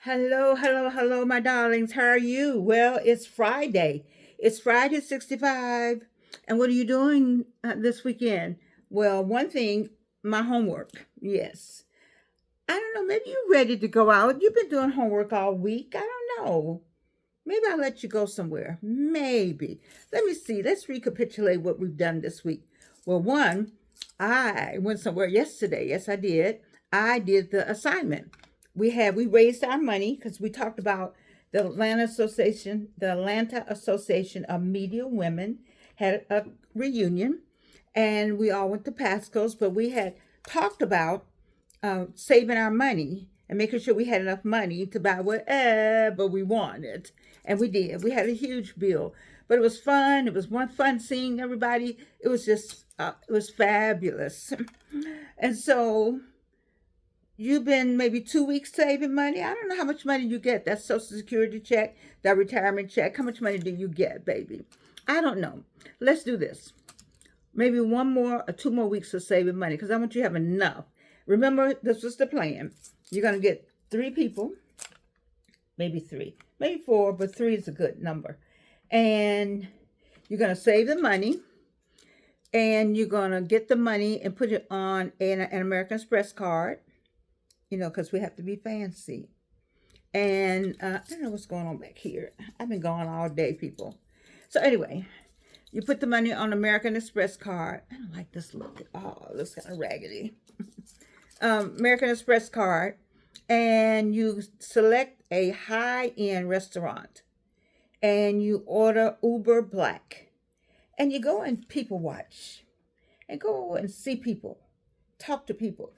Hello, hello, hello, my darlings. How are you? Well, it's Friday. It's Friday 65. And what are you doing this weekend? Well, one thing, my homework. Yes. I don't know. Maybe you're ready to go out. You've been doing homework all week. I don't know. Maybe I'll let you go somewhere. Maybe. Let me see. Let's recapitulate what we've done this week. Well, one, I went somewhere yesterday. Yes, I did. I did the assignment. We raised our money because we talked about the Atlanta Association of Media Women had a reunion, and we all went to Pasco's, but we had talked about saving our money and making sure we had enough money to buy whatever we wanted. And we did. We had a huge bill, but it was fun. It was one fun seeing everybody. It was just, it was fabulous. And so you've been maybe 2 weeks saving money. I don't know how much money you get. That Social Security check, that retirement check. How much money do you get, baby? I don't know. Let's do this. Maybe one more or 2 more weeks of saving money because I want you to have enough. Remember, this was the plan. You're going to get 3 people, maybe three, maybe four, but three is a good number. And you're going to save the money, and you're going to get the money and put it on an American Express card, because we have to be fancy. And I don't know what's going on back here. I've been gone all day, people. So anyway, you put the money on American Express card. I don't like this look. Oh, it looks kind of raggedy. American Express card, and you select a high-end restaurant, and you order Uber Black, and you go and people watch, and go and see people, talk to people.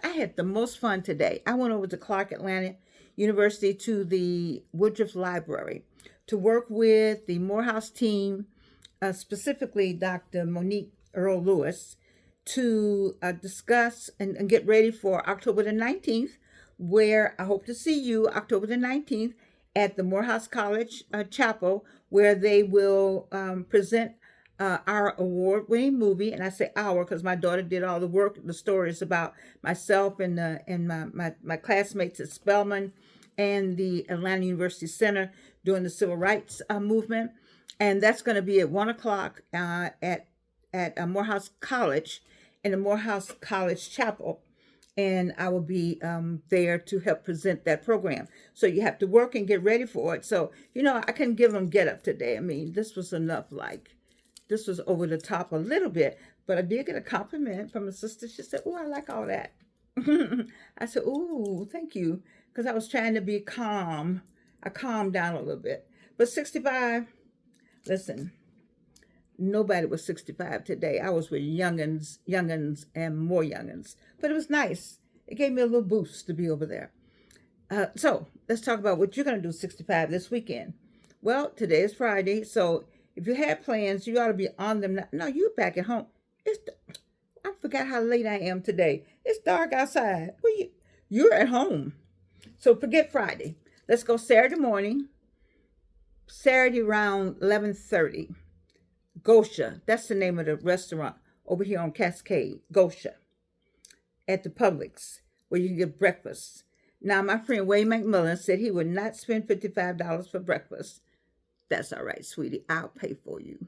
I had the most fun today. I went over to Clark Atlanta University to the Woodruff Library to work with the Morehouse team, specifically Dr. Monique Earl Lewis, to discuss and get ready for October the 19th, where I hope to see you October the 19th at the Morehouse College Chapel, where they will present our award-winning movie. And I say our because my daughter did all the work. The story is about myself and my classmates at Spelman and the Atlanta University Center during the Civil Rights movement. And that's going to be at 1 o'clock at Morehouse College in the Morehouse College Chapel. And I will be there to help present that program. So you have to work and get ready for it. So, I couldn't give them get up today. I mean, this was enough, this was over the top a little bit. But I did get a compliment from a sister. She said, "Oh, I like all that." I said, "Ooh, thank you." Because I was trying to be calm. I calmed down a little bit. But 65, listen, nobody was 65 today. I was with youngins, and more youngins. But it was nice. It gave me a little boost to be over there. So let's talk about what you're going to do 65 this weekend. Well, today is Friday, so if you had plans, you ought to be on them. No, you're back at home. I forgot how late I am today. It's dark outside. You're at home. So forget Friday. Let's go Saturday morning. Saturday around 11:30. Gosha, that's the name of the restaurant over here on Cascade, Gosha, at the Publix, where you can get breakfast. Now, my friend Wayne McMillan said he would not spend $55 for breakfast. That's all right, sweetie. I'll pay for you.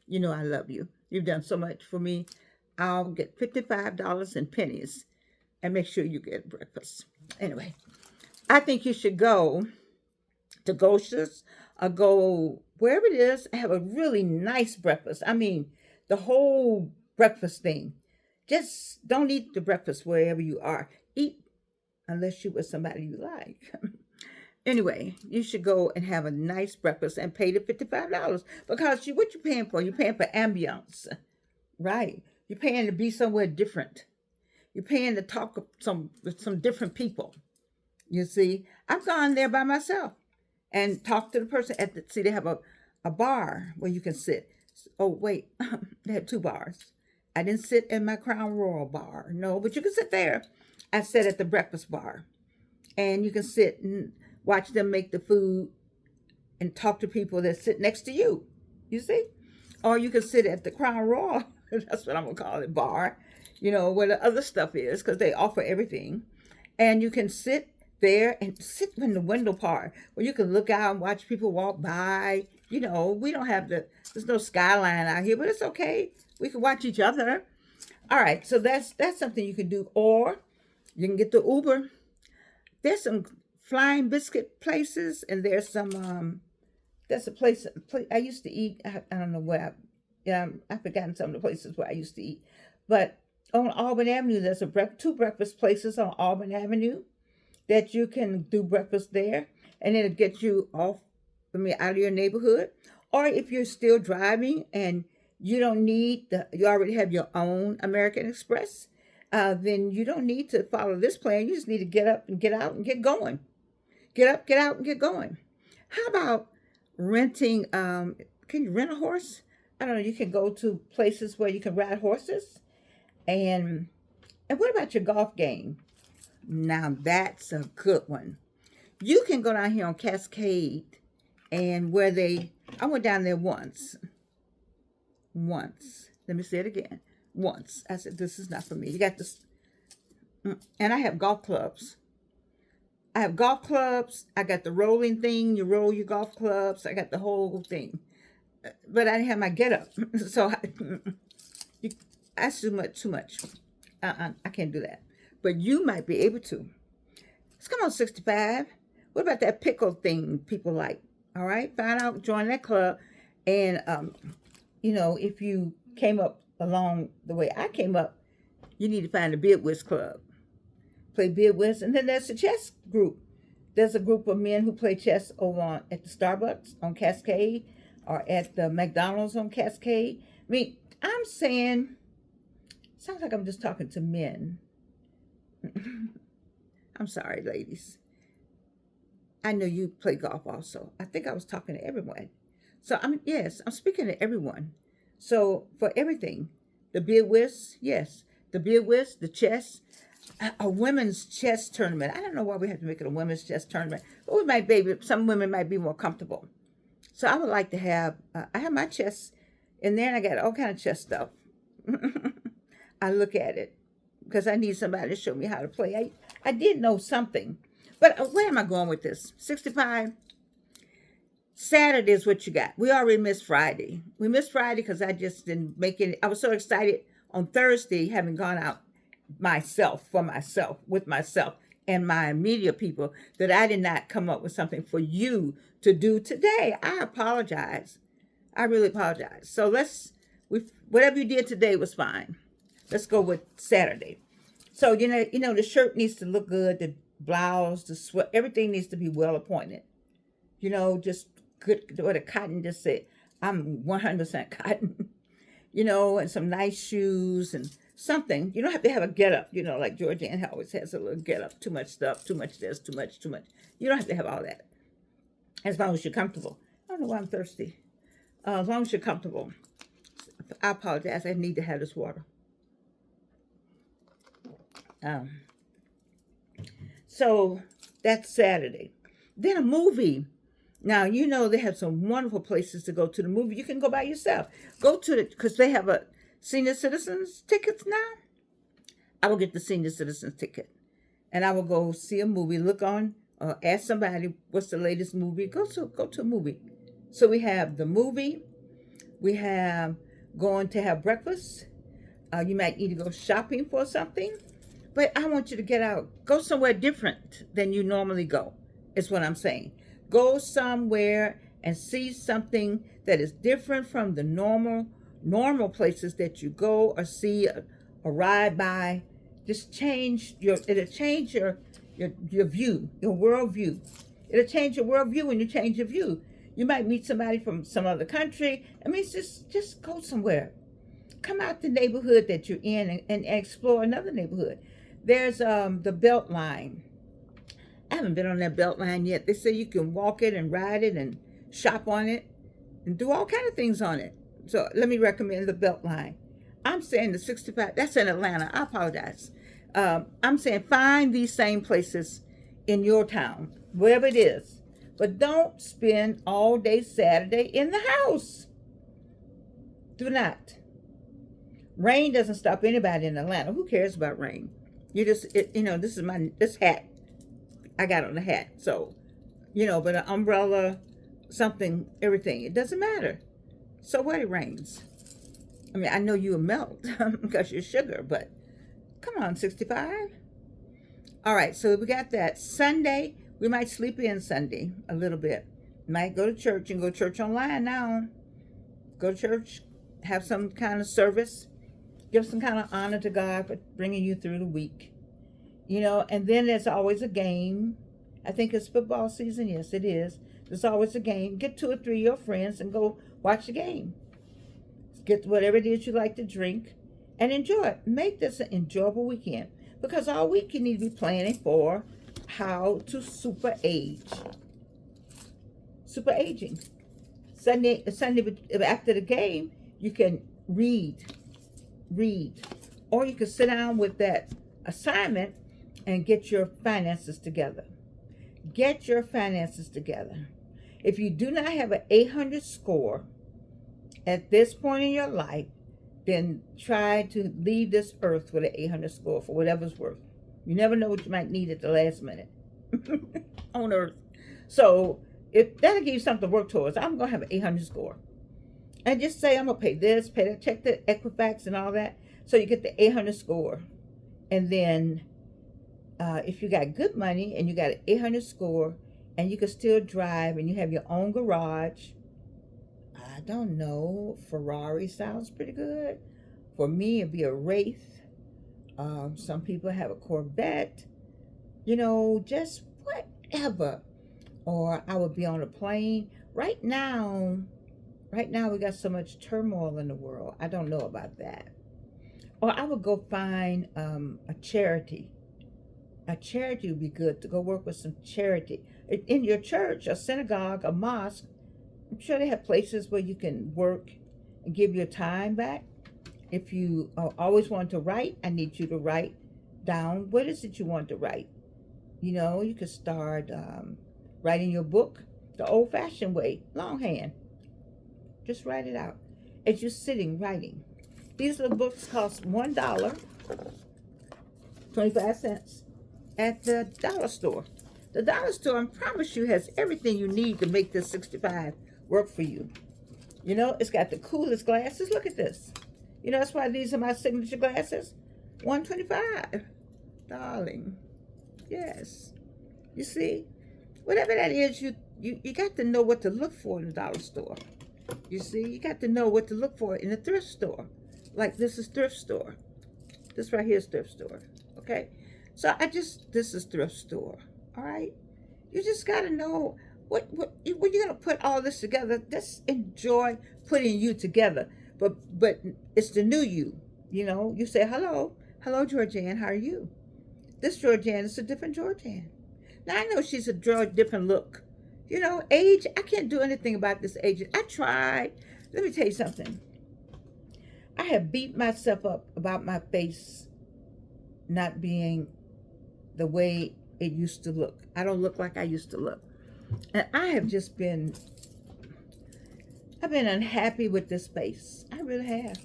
You know I love you. You've done so much for me. I'll get $55 in pennies and make sure you get breakfast. Anyway, I think you should go to Gosha's or go wherever it is, have a really nice breakfast. I mean, the whole breakfast thing. Just don't eat the breakfast wherever you are. Eat unless you're with somebody you like. Anyway, you should go and have a nice breakfast and pay the $55 because what you paying for? You're paying for ambiance, right? You're paying to be somewhere different. You're paying to talk with some different people. You see, I've gone there by myself and talk to the person they have a bar where you can sit. Oh, wait, they have 2 bars. I didn't sit in my Crown Royal bar. No, but you can sit there. I sat at the breakfast bar. And you can sit and watch them make the food and talk to people that sit next to you. You see? Or you can sit at the Crown Royal, that's what I'm going to call it, bar, where the other stuff is, because they offer everything. And you can sit there and sit in the window part where you can look out and watch people walk by. You know, we don't have there's no skyline out here, but it's okay. We can watch each other. All right, so that's something you can do. Or you can get the Uber. There's some flying biscuit places, and there's some there's a place I used to eat. I don't know where. I've forgotten some of the places where I used to eat, but on Auburn Avenue, there's two breakfast places on Auburn Avenue that you can do breakfast there, and it'll get you off, I mean, out of your neighborhood. Or if you're still driving and you don't need you already have your own American Express, then you don't need to follow this plan. You just need to get up and get out and get going. Get up, get out, and get going. How about renting? Can you rent a horse? I don't know. You can go to places where you can ride horses. And what about your golf game? Now that's a good one. You can go down here on Cascade, and I went down there once. Let me say it again. Once. I said, this is not for me. You got this. And I have golf clubs. I got the rolling thing. You roll your golf clubs. I got the whole thing. But I didn't have my get up. So that's too much. I can't do that. But you might be able to. Let's come on, 65. What about that pickle thing people like? All right, find out, join that club. And, if you came up along the way I came up, you need to find a Bid Whist club. Play Bid Whist. And then there's a chess group. There's a group of men who play chess over at the Starbucks on Cascade or at the McDonald's on Cascade. I mean, I'm saying, sounds like I'm just talking to men. I'm sorry, ladies. I know you play golf also. I think I was talking to everyone. So I'm speaking to everyone. So for everything, the Bid Whist, yes, the Bid Whist, the chess, a women's chess tournament. I don't know why we have to make it a women's chess tournament, but some women might be more comfortable. So I would like to have, I have my chess in there, and I got all kind of chess stuff. I look at it because I need somebody to show me how to play. I did know something, but where am I going with this? 65. Saturday is what you got. We already missed Friday. We missed Friday because I just didn't make it. I was so excited on Thursday, having gone out with myself and my immediate people, that I did not come up with something for you to do today. I apologize. I really apologize. So whatever you did today was fine. Let's go with Saturday. So, the shirt needs to look good, the blouse, the sweat, everything needs to be well appointed. Just good, what a cotton just said. I'm 100% cotton, and some nice shoes and something. You don't have to have a get up, like Georgianne always has a little get up, too much stuff, too much this, too much. You don't have to have all that. As long as you're comfortable. I don't know why I'm thirsty. As long as you're comfortable. I apologize. I need to have this water. So that's Saturday. Then a movie. Now, they have some wonderful places to go to the movie. You can go by yourself. Because they have a senior citizens tickets now. I will get the senior citizens ticket. And I will go see a movie. Look on, ask somebody what's the latest movie. Go to a movie. So we have the movie. We have going to have breakfast. You might need to go shopping for something. But I want you to get out. Go somewhere different than you normally go, is what I'm saying. Go somewhere and see something that is different from the normal places that you go or see or ride by. Just it'll change your view, your worldview. It'll change your worldview when you change your view. You might meet somebody from some other country. I mean, just go somewhere. Come out the neighborhood that you're in and explore another neighborhood. There's the Beltline. I haven't been on that Beltline yet. They say you can walk it and ride it and shop on it and do all kind of things on it. So let me recommend the Beltline. I'm saying the 65, that's in Atlanta. I apologize. I'm saying find these same places in your town, wherever it is. But don't spend all day Saturday in the house. Do not. Rain doesn't stop anybody in Atlanta. Who cares about rain? This hat I got on the hat. So, but an umbrella, something, everything. It doesn't matter. So what, it rains. I mean, I know you will melt because you're sugar, but come on, 65. All right, so we got that. Sunday, we might sleep in Sunday a little bit. Might go to church and go to church online now. Go to church, have some kind of service, give some kind of honor to God for bringing you through the week. And then there's always a game. I think it's football season. Yes, it is. There's always a game. Get 2 or 3 of your friends and go watch the game. Get whatever it is you like to drink and enjoy it. Make this an enjoyable weekend, because all week you need to be planning for how to super age. Super aging. Sunday after the game, you can read, or you can sit down with that assignment and get your finances together. Get your finances together. If you do not have an 800 score at this point in your life, then try to leave this earth with an 800 score for whatever's worth. You never know what you might need at the last minute on earth. So if that'll give you something to work towards. I'm going to have an 800 score. And just say, I'm going to pay this, pay that, check the Equifax and all that. So you get the 800 score. And then if you got good money and you got an 800 score and you can still drive and you have your own garage, I don't know, Ferrari sounds pretty good. For me, it'd be a Wraith. Some people have a Corvette. Just whatever. Or I would be on a plane. Right now we got so much turmoil in the world. I don't know about that. Or I would go find a charity. A charity would be good, to go work with some charity. In your church, a synagogue, a mosque, I'm sure they have places where you can work and give your time back. If you always want to write, I need you to write down what is it you want to write. You could start writing your book the old-fashioned way, longhand. Just write it out as you're sitting writing. These little books cost $1, 25 cents at the dollar store. The dollar store, I promise you, has everything you need to make this 65 work for you. It's got the coolest glasses. Look at this. That's why these are my signature glasses. $125, darling. Yes. You see, whatever that is, you got to know what to look for in the dollar store. You see, you got to know what to look for in the thrift store. Like this is thrift store. This right here is thrift store. Okay? So this is thrift store. All right? You just got to know when you're going to put all this together. Just enjoy putting you together. But it's the new you. You say, hello, Georgianne, how are you? This Georgianne is a different Georgianne. Now, I know she's a different look. Age, I can't do anything about this age. I tried. Let me tell you something. I have beat myself up about my face not being the way it used to look. I don't look like I used to look. And I have just I've been unhappy with this face. I really have.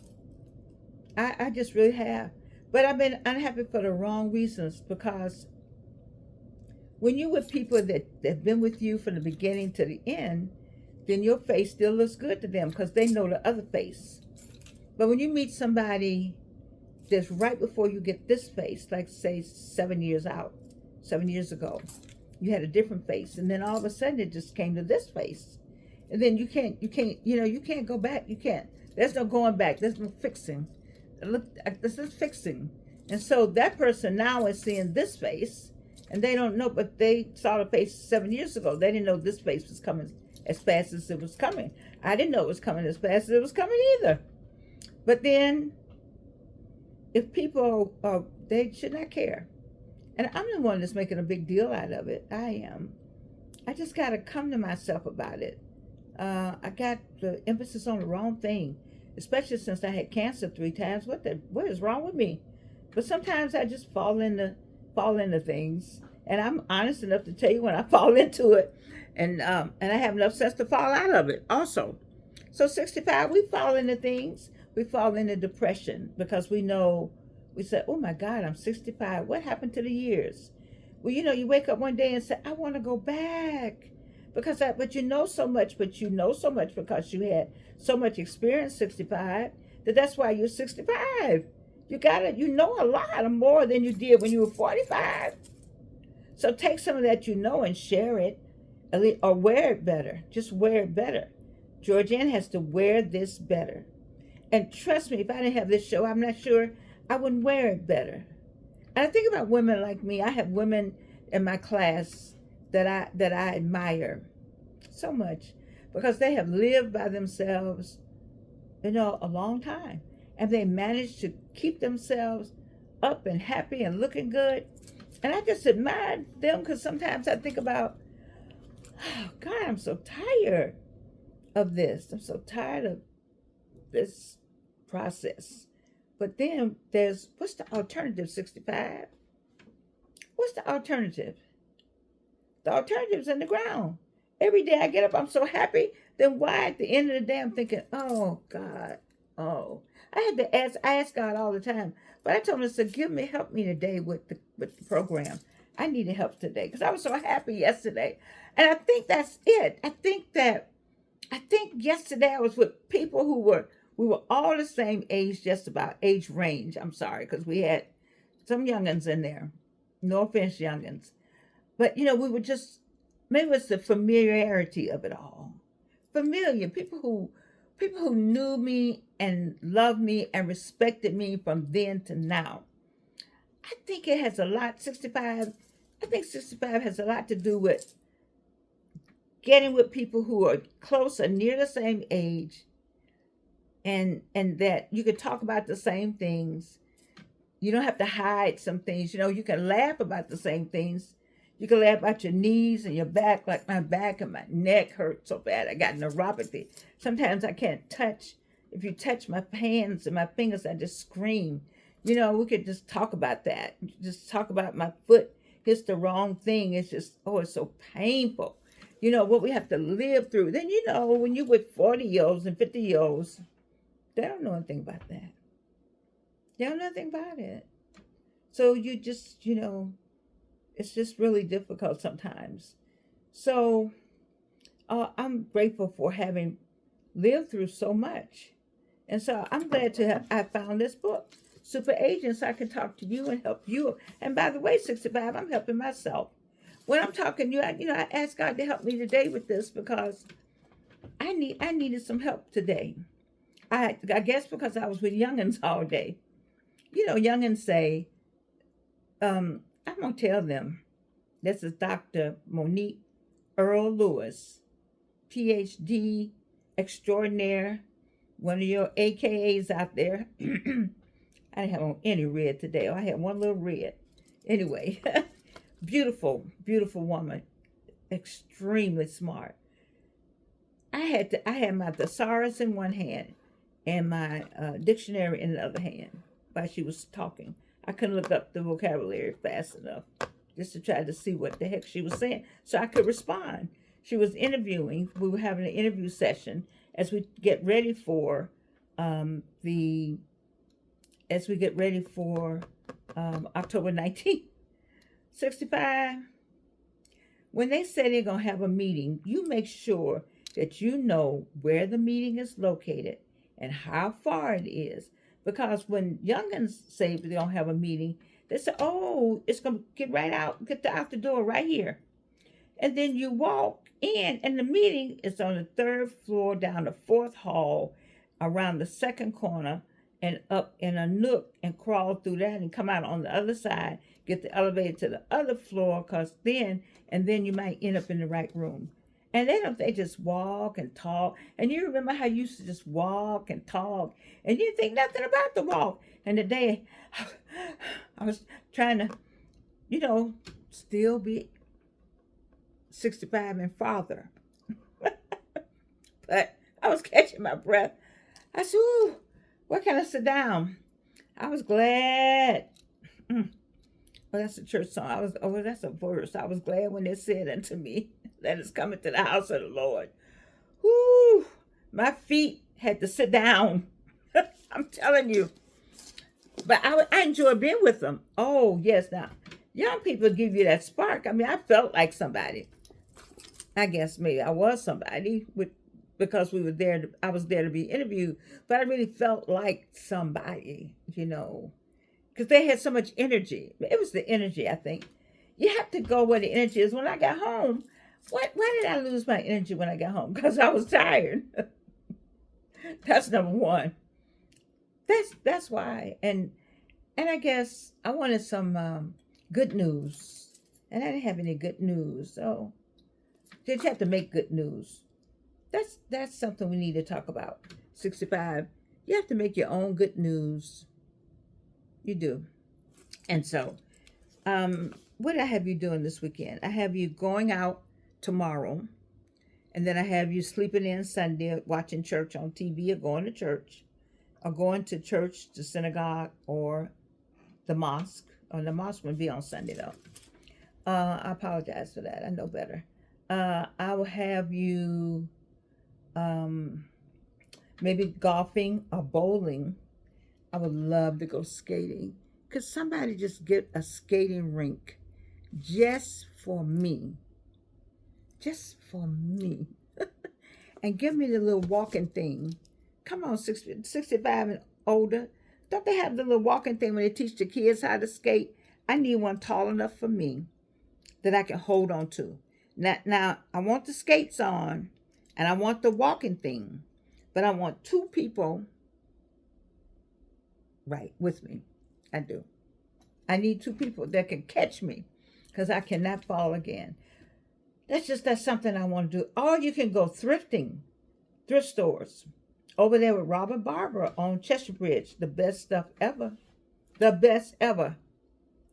I just really have. But I've been unhappy for the wrong reasons, because when you're with people that have been with you from the beginning to the end, then your face still looks good to them because they know the other face. But when you meet somebody that's right before you get this face, like say 7 years ago, you had a different face, and then all of a sudden it just came to this face. And then you can't go back. You can't. There's no going back. There's no fixing. Look, this is fixing. And so that person now is seeing this face, and they don't know, but they saw the face 7 years ago. They didn't know this face was coming as fast as it was coming. I didn't know it was coming as fast as it was coming either. But then, if people, they should not care. And I'm the one that's making a big deal out of it. I am. I just got to come to myself about it. I got the emphasis on the wrong thing, especially since I had cancer 3 times. What is wrong with me? But sometimes I just fall into things, and I'm honest enough to tell you when I fall into it, and I have enough sense to fall out of it also. So 65, we fall into things. We fall into depression because we say, oh my God, I'm 65. What happened to the years? Well, you wake up one day and say, I want to go back. But you know so much, because you had so much experience, 65, that's why you're 65. You know a lot more than you did when you were 45. So take some of that and share it, or wear it better. Just wear it better. Georgianne has to wear this better. And trust me, if I didn't have this show, I'm not sure I wouldn't wear it better. And I think about women like me. I have women in my class that I admire so much, because they have lived by themselves, a long time, and they managed to keep themselves up and happy and looking good. And I just admire them, because sometimes I think about, oh God, I'm so tired of this. I'm so tired of this process. But then what's the alternative, 65? What's the alternative? The alternative's in the ground. Every day I get up, I'm so happy. Then why at the end of the day I'm thinking, oh God, oh. I ask God all the time. But I told him, I said, help me today with the program. I needed help today because I was so happy yesterday. And I think that's it. I think yesterday I was with people we were all the same age, just about age range. I'm sorry, because we had some youngins in there. No offense, youngins. But, we were just, maybe it's the familiarity of it all. Familiar. People who knew me and loved me and respected me from then to now. I think it has a lot, 65, I think 65 has a lot to do with getting with people who are close or near the same age, and that you can talk about the same things. You don't have to hide some things. You can laugh about the same things. You can laugh about your knees and your back, like my back and my neck hurt so bad. I got neuropathy. Sometimes I can't touch. If you touch my hands and my fingers, I just scream. We could just talk about that. Just talk about my foot hits the wrong thing. It's just, it's so painful. What we have to live through. Then, when you're with 40-year-olds and 50-year-olds, they don't know anything about that. They don't know nothing about it. So you just, it's just really difficult sometimes. So I'm grateful for having lived through so much. And so I'm glad I found this book, Super Agents. So I can talk to you and help you. And by the way, 65, I'm helping myself. When I'm talking to you, I asked God to help me today with this, because I needed some help today. I guess because I was with youngins all day. Youngins say, I'm going to tell them, this is Dr. Monique Earl Lewis, PhD extraordinaire, one of your AKAs out there. I didn't have on any red today. I had one little red. Anyway, beautiful, beautiful woman, extremely smart. I had my thesaurus in one hand and my dictionary in the other hand while she was talking. I couldn't look up the vocabulary fast enough just to try to see what the heck she was saying so I could respond. She was interviewing. We were having an interview session as we get ready for October 19th. 65. When they say they're going to have a meeting, you make sure that you know where the meeting is located and how far it is. Because when youngins say they don't have a meeting, they say, oh, it's going to get out the door right here. And then you walk in, and the meeting is on the 3rd floor, down the 4th hall, around the 2nd corner, and up in a nook, and crawl through that and come out on the other side, get the elevator to the other floor, and then you might end up in the right room. And they just walk and talk. And you remember how you used to just walk and talk, and you didn't think nothing about the walk. And today, I was trying to, still be 65 and farther. But I was catching my breath. I said, ooh, where can I sit down? I was glad. Well, that's a church song. That's a verse. I was glad when they said unto me, let us come into the house of the Lord. Whoo, my feet had to sit down. I'm telling you. But I enjoy being with them. Oh, yes. Now, Young people give you that spark. I mean, I felt like somebody. I guess maybe I was somebody because we were there. I was there to be interviewed, but I really felt like somebody, because they had so much energy. It was the energy, I think. You have to go where the energy is. When I got home, why did I lose my energy when I got home? Because I was tired. That's number one. That's why. And I guess I wanted some good news, and I didn't have any good news. So did you have to make good news? That's something we need to talk about. 65. You have to make your own good news. You do. And so, what did I have you doing this weekend? I have you going out tomorrow, and then I have you sleeping in Sunday, watching church on TV, or going to church, or going to church, the synagogue, or the mosque. Or the mosque would be on Sunday though. I apologize for that. I know better. I will have you maybe golfing or bowling. I would love to go skating. Could somebody just get a skating rink just for me? Just for me. And give me the little walking thing. Come on, 65 and older. Don't they have the little walking thing when they teach the kids how to skate? I need one tall enough for me that I can hold on to. Now I want the skates on and I want the walking thing, but I want two people right with me. I do. I need two people that can catch me because I cannot fall again. That's something I want to do. Or you can go thrifting, thrift stores. Over there with Robert Barber on Cheshire Bridge. The best stuff ever. The best ever.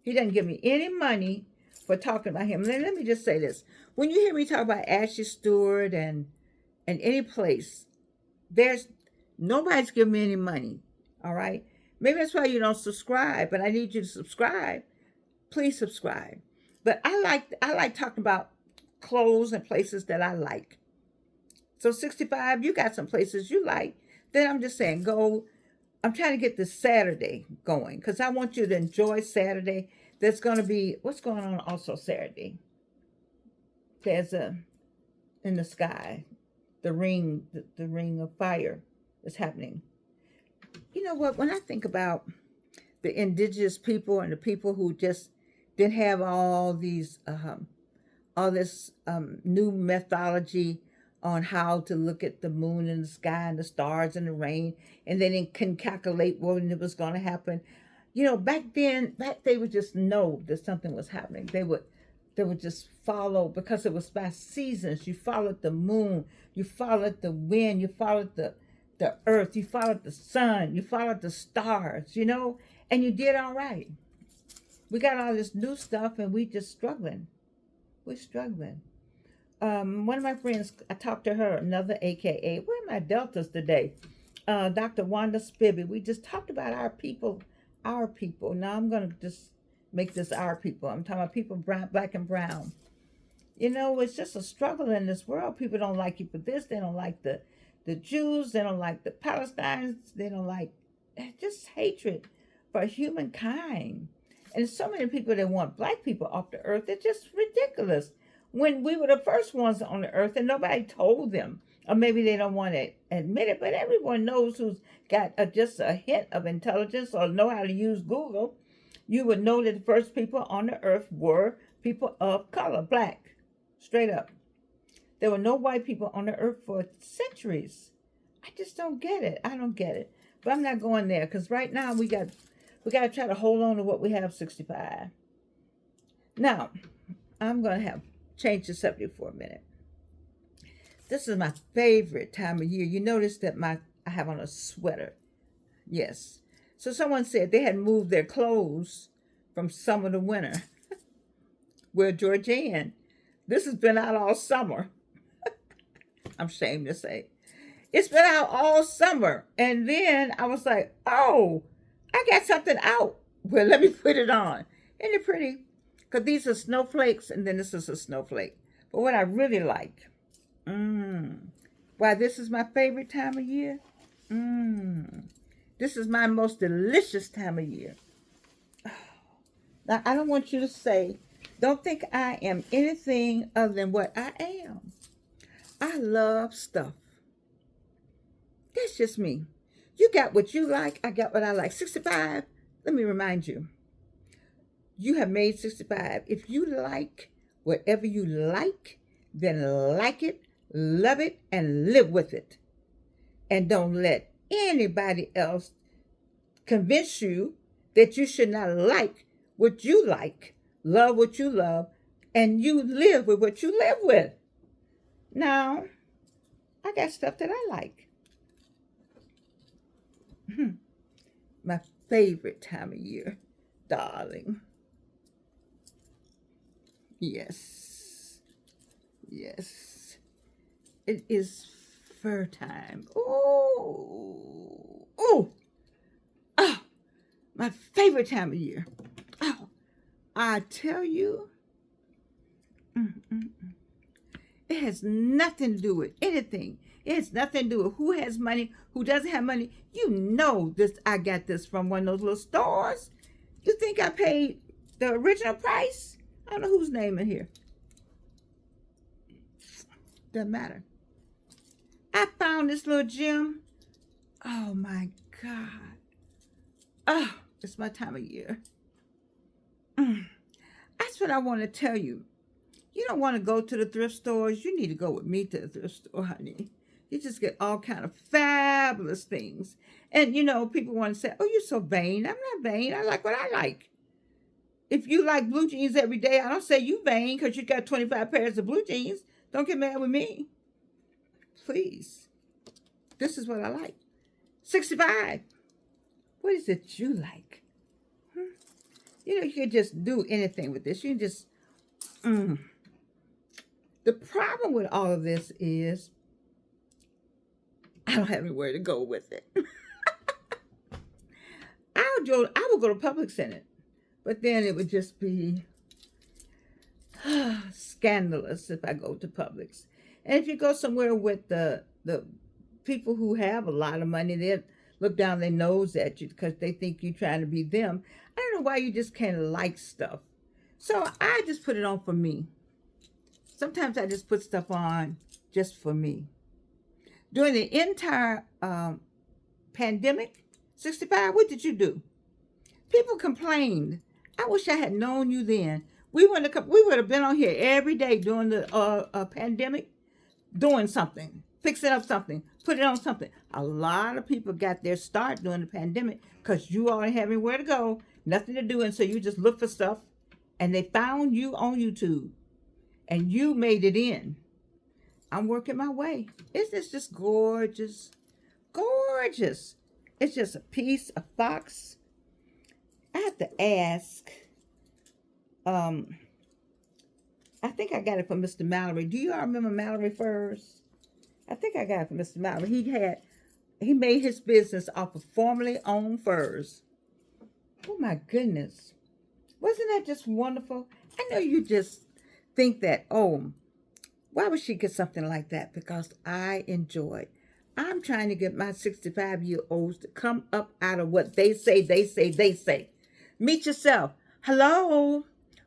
He doesn't give me any money for talking about him. Let me just say this. When you hear me talk about Ashley Stewart and any place, there's nobody's giving me any money. All right? Maybe that's why you don't subscribe, but I need you to subscribe. Please subscribe. But I like talking about clothes and places that I like. So 65, you got some places you like. Then I'm just saying, go. I'm trying to get this Saturday going because I want you to enjoy Saturday. There's going to be, what's going on also Saturday? There's in the sky, the ring of fire is happening. You know what? When I think about the indigenous people and the people who just didn't have all this new methodology on how to look at the moon and the sky and the stars and the rain, and they can calculate when it was going to happen. Back then, they would just know that something was happening. They would just follow because it was by seasons. You followed the moon, you followed the wind, you followed the earth, you followed the sun, you followed the stars, and you did all right. We got all this new stuff and we just struggling. We're struggling. One of my friends, I talked to her, another AKA, where are my deltas today? Dr. Wanda Spivey. We just talked about our people. Now I'm going to just make this our people. I'm talking about people black and brown. It's just a struggle in this world. People don't like you for this. They don't like the Jews. They don't like the Palestinians. They don't like just hatred for humankind. And there's so many people that want black people off the earth. It's just ridiculous. When we were the first ones on the earth and nobody told them, or maybe they don't want to admit it, but everyone knows who's got just a hint of intelligence or know how to use Google, you would know that the first people on the earth were people of color, black, straight up. There were no white people on the earth for centuries. I just don't get it. I don't get it. But I'm not going there because right now we got to try to hold on to what we have, 65. Now, I'm going to change the subject for a minute. This is my favorite time of year. You notice that I have on a sweater. Yes. So someone said they had moved their clothes from summer to winter. Well, Georgianne, this has been out all summer. I'm ashamed to say. It's been out all summer. And then I was like, oh, I got something out. Well, let me put it on. Isn't it pretty? Because these are snowflakes, and then this is a snowflake. But what I really like, why this is my favorite time of year? This is my most delicious time of year. Now, I don't want you to say, don't think I am anything other than what I am. I love stuff. That's just me. You got what you like, I got what I like. 65, let me remind you, you have made 65. If you like whatever you like, then like it, love it, and live with it. And don't let anybody else convince you that you should not like what you like, love what you love, and you live with what you live with. Now, I got stuff that I like. My favorite time of year, darling. Yes. Yes. It is fur time. Oh. Oh. Oh. My favorite time of year. Oh. I tell you, mm, mm, mm. It has nothing to do with anything. It has nothing to do with who has money, who doesn't have money. You know this. I got this from one of those little stores. You think I paid the original price? I don't know whose name in here. Doesn't matter. I found this little gem. Oh my God. Oh, it's my time of year. That's what I want to tell you. You don't want to go to the thrift stores. You need to go with me to the thrift store, honey. You just get all kind of fabulous things. And, people want to say, oh, you're so vain. I'm not vain. I like what I like. If you like blue jeans every day, I don't say you vain because you got 25 pairs of blue jeans. Don't get mad with me. Please. This is what I like. 65. What is it you like? You can just do anything with this. You can just... The problem with all of this is I don't have anywhere to go with it. I would go to Publix in it, but then it would just be scandalous if I go to Publix. And if you go somewhere with the people who have a lot of money, they look down their nose at you because they think you're trying to be them. I don't know why you just can't like stuff. So I just put it on for me. Sometimes I just put stuff on just for me. During the entire pandemic, 65, what did you do? People complained. I wish I had known you then. We would have been on here every day during the pandemic, doing something, fixing up something, putting on something. A lot of people got their start during the pandemic because you all didn't have anywhere to go, nothing to do, and so you just look for stuff, and they found you on YouTube. And you made it in. I'm working my way. Isn't this just gorgeous? Gorgeous. It's just a piece, a fox. I have to ask. I think I got it from Mr. Mallory. Do you all remember Mallory Furs? I think I got it from Mr. Mallory. He made his business off of formerly owned furs. Oh my goodness. Wasn't that just wonderful? I know you just think that, oh, why would she get something like that? Because I enjoy. I'm trying to get my 65-year-olds to come up out of what they say. Meet yourself. Hello,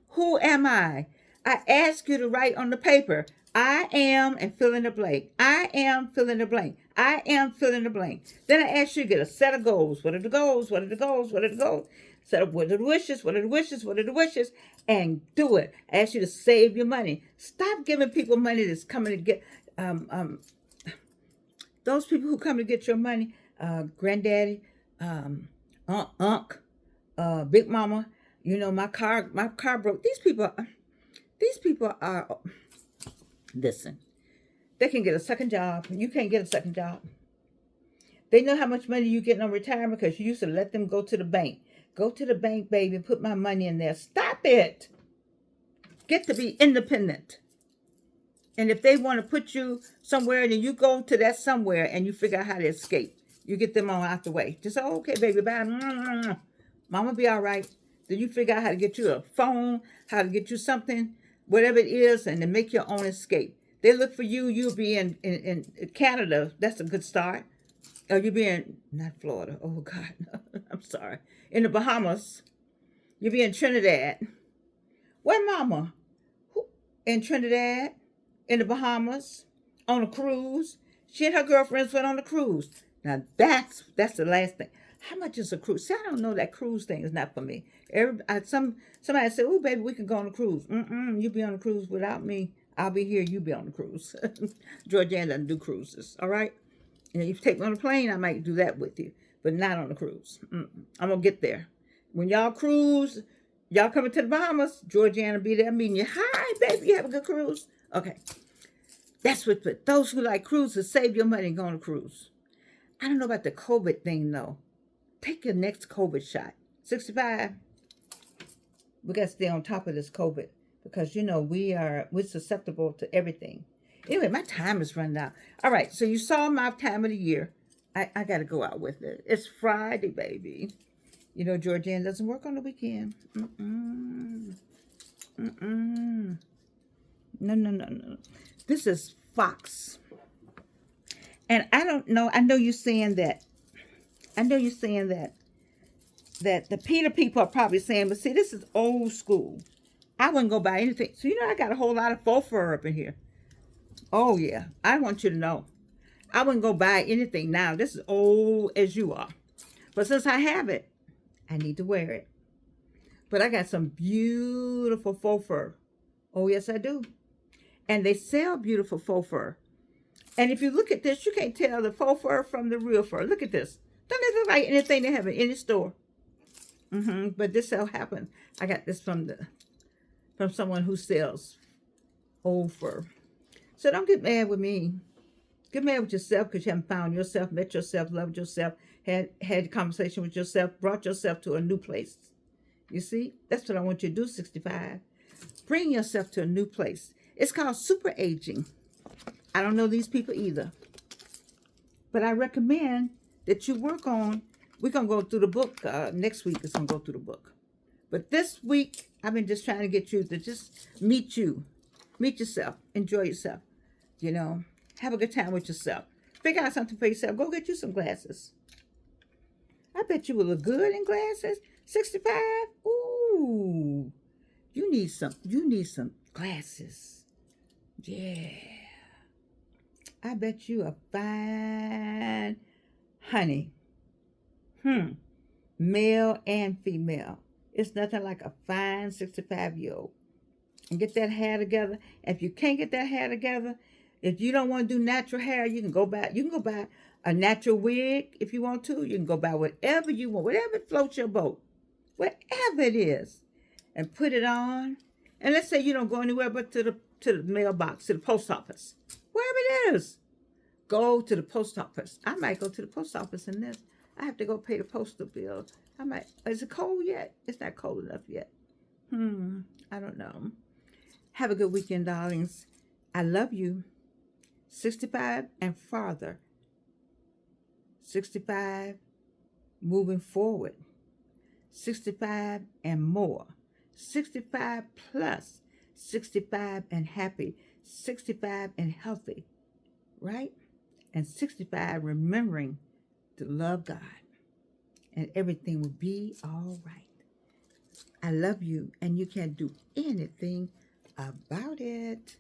who am I? I ask you to write on the paper, I am, and fill in the blank. I am, fill in the blank. I am, fill in the blank. Then I ask you to get a set of goals. What are the goals? What are the goals? What are the goals? Set up what are the wishes? What are the wishes? What are the wishes? And do it. I ask you to save your money. Stop giving people money that's coming to get, those people who come to get your money, granddaddy, unc, big mama, my car broke. These people are, listen, they can get a second job. You can't get a second job. They know how much money you get on retirement because you used to let them go to the bank. Go to the bank, baby, and put my money in there. Stop it. Get to be independent. And if they want to put you somewhere, then you go to that somewhere and you figure out how to escape. You get them on out the way. Just say, okay, baby, bye. Mama be all right. Then you figure out how to get you a phone, how to get you something, whatever it is, and to make your own escape. They look for you. You'll be in Canada. That's a good start. Or you'll be in, not Florida. Oh, God. I'm sorry. In the Bahamas. You'll be in Trinidad. Where mama? Who, in Trinidad, in the Bahamas, on a cruise. She and her girlfriends went on a cruise. Now that's the last thing. How much is a cruise? See, I don't know, that cruise thing is not for me. Somebody said, "Oh, baby, we can go on a cruise." You be on a cruise without me. I'll be here. You be on the cruise. Georgiana doesn't do cruises. All right. And if you take me on a plane, I might do that with you, but not on a cruise. I'm gonna get there. When y'all cruise, y'all coming to the Bahamas, Georgiana be there meeting you. Hi, baby, you have a good cruise? Okay. That's what, but those who like cruises, save your money and go on a cruise. I don't know about the COVID thing, though. Take your next COVID shot. 65, we got to stay on top of this COVID because, we're susceptible to everything. Anyway, my time is running out. All right, so you saw my time of the year. I got to go out with it. It's Friday, baby. Georgiana doesn't work on the weekend. No. This is Fox. And I don't know. I know you're saying that that the Peter people are probably saying, but see, this is old school. I wouldn't go buy anything. So I got a whole lot of faux fur up in here. Oh yeah. I want you to know. I wouldn't go buy anything now. This is old as you are. But since I have it, I need to wear it. But I got some beautiful faux fur. Oh yes, I do. And they sell beautiful faux fur. And if you look at this, you can't tell the faux fur from the real fur. Look at this. Doesn't it look like anything they have in any store? But this so happened. I got this from someone who sells old fur. So don't get mad with me. Get mad with yourself because you haven't found yourself, met yourself, loved yourself, had a conversation with yourself, brought yourself to a new place. You see? That's what I want you to do, 65. Bring yourself to a new place. It's called super aging. I don't know these people either. But I recommend that you work on, we're going to go through the book. Next week is going to go through the book. But this week, I've been just trying to get you to just meet you. Meet yourself. Enjoy yourself. Have a good time with yourself. Figure out something for yourself. Go get you some glasses. I bet you will look good in glasses. 65? Ooh. You need some glasses. Yeah. I bet you a fine honey. Male and female. It's nothing like a fine 65-year-old. And get that hair together. If you can't get that hair together, if you don't want to do natural hair, you can go buy a natural wig if you want to. You can go buy whatever you want, whatever floats your boat, whatever it is, and put it on. And let's say you don't go anywhere but to the mailbox, to the post office, wherever it is. Go to the post office. I might go to the post office in this. I have to go pay the postal bill. Is it cold yet? It's not cold enough yet. I don't know. Have a good weekend, darlings. I love you. 65 and farther. 65 moving forward. 65 and more. 65 plus. 65 and happy. 65 and healthy. Right? And 65 remembering to love God. And everything will be all right. I love you, and you can't do anything about it.